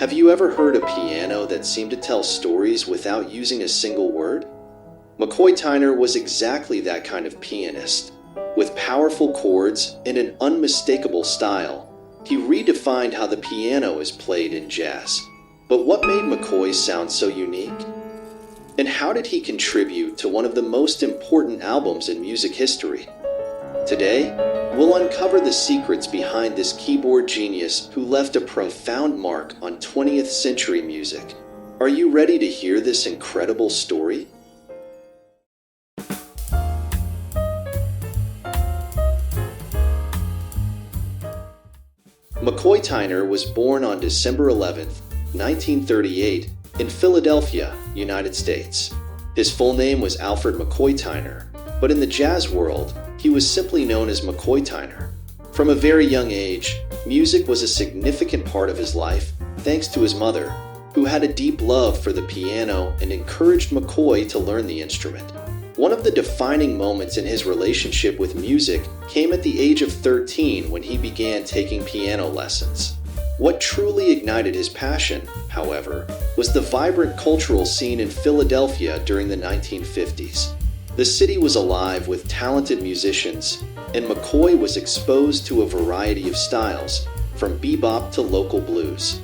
Have you ever heard a piano that seemed to tell stories without using a single word? McCoy Tyner was exactly that kind of pianist. With powerful chords and an unmistakable style, he redefined how the piano is played in jazz. But what made McCoy sound so unique? And how did he contribute to one of the most important albums in music history? Today, we'll uncover the secrets behind this keyboard genius who left a profound mark on 20th century music. Are you ready to hear this incredible story? McCoy Tyner was born on December 11, 1938, in Philadelphia, United States. His full name was Alfred McCoy Tyner, but in the jazz world, he was simply known as McCoy Tyner. From a very young age, music was a significant part of his life, thanks to his mother, who had a deep love for the piano and encouraged McCoy to learn the instrument. One of the defining moments in his relationship with music came at the age of 13 when he began taking piano lessons. What truly ignited his passion, however, was the vibrant cultural scene in Philadelphia during the 1950s. The city was alive with talented musicians, and McCoy was exposed to a variety of styles, from bebop to local blues.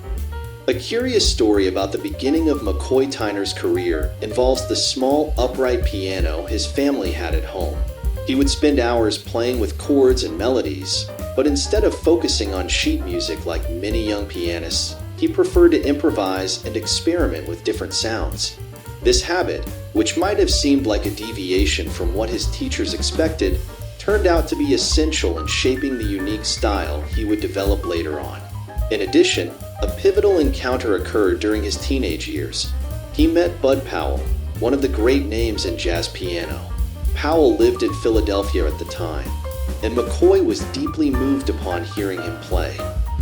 A curious story about the beginning of McCoy Tyner's career involves the small upright piano his family had at home. He would spend hours playing with chords and melodies, but instead of focusing on sheet music like many young pianists, he preferred to improvise and experiment with different sounds. This habit, which might have seemed like a deviation from what his teachers expected, turned out to be essential in shaping the unique style he would develop later on. In addition, a pivotal encounter occurred during his teenage years. He met Bud Powell, one of the great names in jazz piano. Powell lived in Philadelphia at the time, and McCoy was deeply moved upon hearing him play.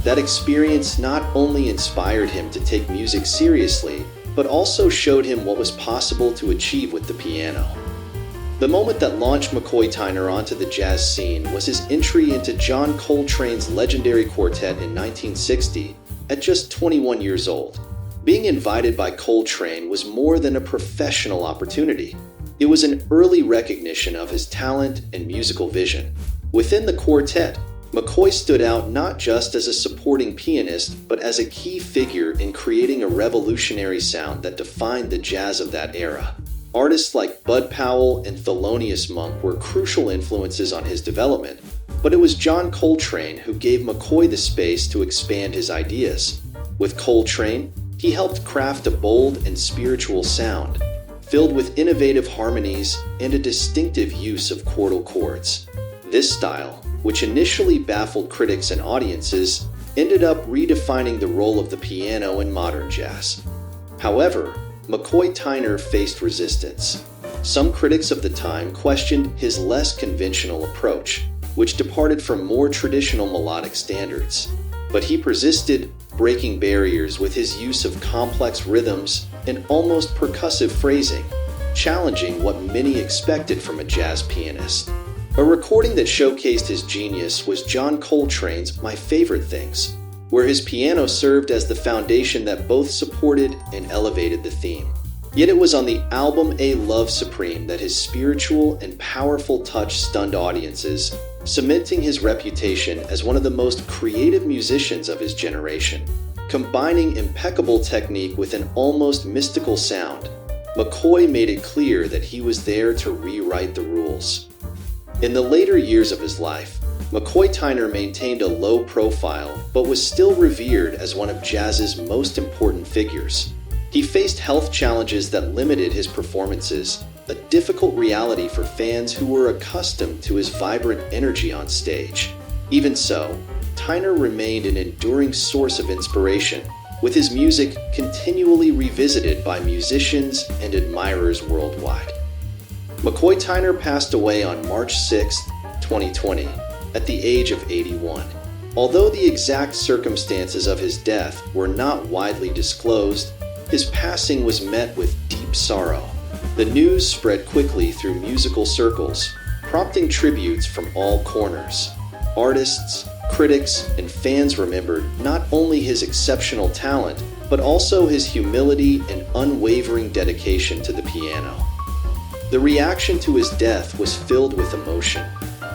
That experience not only inspired him to take music seriously, but also showed him what was possible to achieve with the piano. The moment that launched McCoy Tyner onto the jazz scene was his entry into John Coltrane's legendary quartet in 1960 at just 21 years old. Being invited by Coltrane was more than a professional opportunity. It was an early recognition of his talent and musical vision. Within the quartet, McCoy stood out not just as a supporting pianist, but as a key figure in creating a revolutionary sound that defined the jazz of that era. Artists like Bud Powell and Thelonious Monk were crucial influences on his development, but it was John Coltrane who gave McCoy the space to expand his ideas. With Coltrane, he helped craft a bold and spiritual sound, filled with innovative harmonies and a distinctive use of chordal chords. This style, which initially baffled critics and audiences, ended up redefining the role of the piano in modern jazz. However, McCoy Tyner faced resistance. Some critics of the time questioned his less conventional approach, which departed from more traditional melodic standards. But he persisted, breaking barriers with his use of complex rhythms and almost percussive phrasing, challenging what many expected from a jazz pianist. A recording that showcased his genius was John Coltrane's My Favorite Things, where his piano served as the foundation that both supported and elevated the theme. Yet it was on the album A Love Supreme that his spiritual and powerful touch stunned audiences, cementing his reputation as one of the most creative musicians of his generation. Combining impeccable technique with an almost mystical sound, McCoy made it clear that he was there to rewrite the rules. In the later years of his life, McCoy Tyner maintained a low profile but was still revered as one of jazz's most important figures. He faced health challenges that limited his performances, a difficult reality for fans who were accustomed to his vibrant energy on stage. Even so, Tyner remained an enduring source of inspiration, with his music continually revisited by musicians and admirers worldwide. McCoy Tyner passed away on March 6, 2020, at the age of 81. Although the exact circumstances of his death were not widely disclosed, his passing was met with deep sorrow. The news spread quickly through musical circles, prompting tributes from all corners. Artists, critics and fans remembered not only his exceptional talent, but also his humility and unwavering dedication to the piano. The reaction to his death was filled with emotion.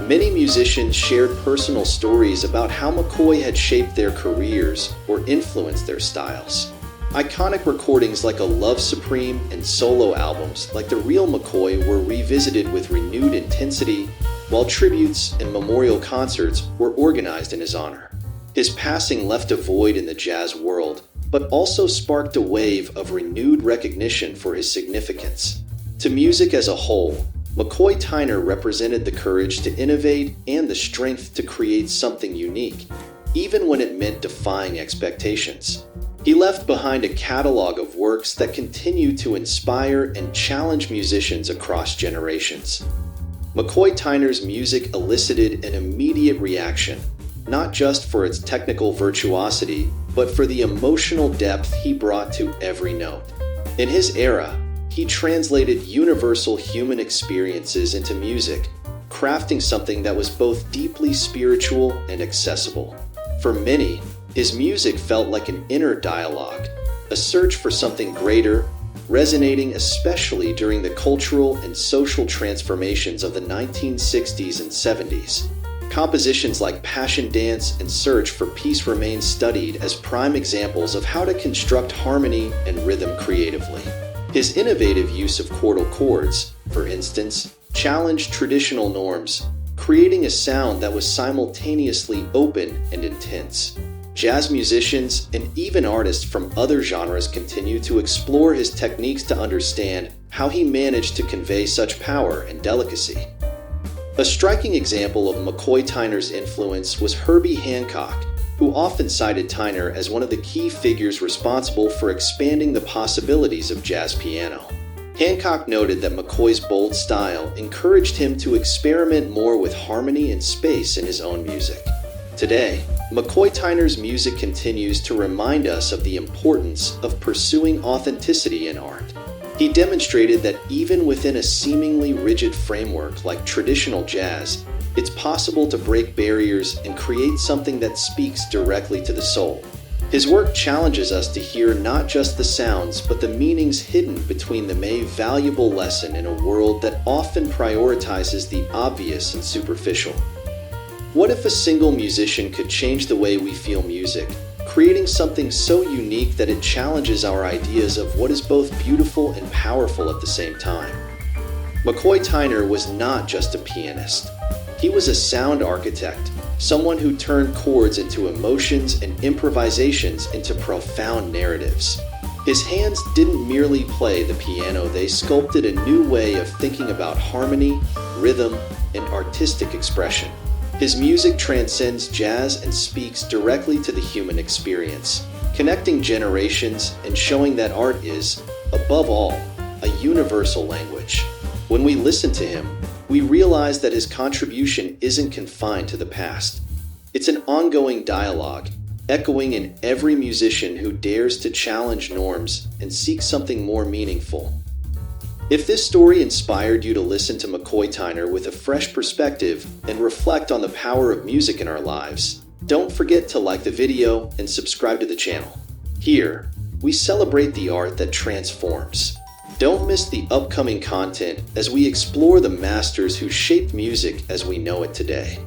Many musicians shared personal stories about how McCoy had shaped their careers or influenced their styles. Iconic recordings like A Love Supreme and solo albums like The Real McCoy were revisited with renewed intensity, while tributes and memorial concerts were organized in his honor. His passing left a void in the jazz world, but also sparked a wave of renewed recognition for his significance. To music as a whole, McCoy Tyner represented the courage to innovate and the strength to create something unique, even when it meant defying expectations. He left behind a catalog of works that continue to inspire and challenge musicians across generations. McCoy Tyner's music elicited an immediate reaction, not just for its technical virtuosity, but for the emotional depth he brought to every note. In his era, he translated universal human experiences into music, crafting something that was both deeply spiritual and accessible. For many, his music felt like an inner dialogue, a search for something greater, resonating especially during the cultural and social transformations of the 1960s and 70s. Compositions like Passion Dance and Search for Peace remain studied as prime examples of how to construct harmony and rhythm creatively. His innovative use of chordal chords, for instance, challenged traditional norms, creating a sound that was simultaneously open and intense. Jazz musicians and even artists from other genres continue to explore his techniques to understand how he managed to convey such power and delicacy. A striking example of McCoy Tyner's influence was Herbie Hancock, who often cited Tyner as one of the key figures responsible for expanding the possibilities of jazz piano. Hancock noted that McCoy's bold style encouraged him to experiment more with harmony and space in his own music. Today, McCoy Tyner's music continues to remind us of the importance of pursuing authenticity in art. He demonstrated that even within a seemingly rigid framework like traditional jazz, it's possible to break barriers and create something that speaks directly to the soul. His work challenges us to hear not just the sounds, but the meanings hidden between them, a valuable lesson in a world that often prioritizes the obvious and superficial. What if a single musician could change the way we feel music, creating something so unique that it challenges our ideas of what is both beautiful and powerful at the same time? McCoy Tyner was not just a pianist. He was a sound architect, someone who turned chords into emotions and improvisations into profound narratives. His hands didn't merely play the piano, they sculpted a new way of thinking about harmony, rhythm, and artistic expression. His music transcends jazz and speaks directly to the human experience, connecting generations and showing that art is, above all, a universal language. When we listen to him, we realize that his contribution isn't confined to the past. It's an ongoing dialogue, echoing in every musician who dares to challenge norms and seek something more meaningful. If this story inspired you to listen to McCoy Tyner with a fresh perspective and reflect on the power of music in our lives, don't forget to like the video and subscribe to the channel. Here, we celebrate the art that transforms. Don't miss the upcoming content as we explore the masters who shaped music as we know it today.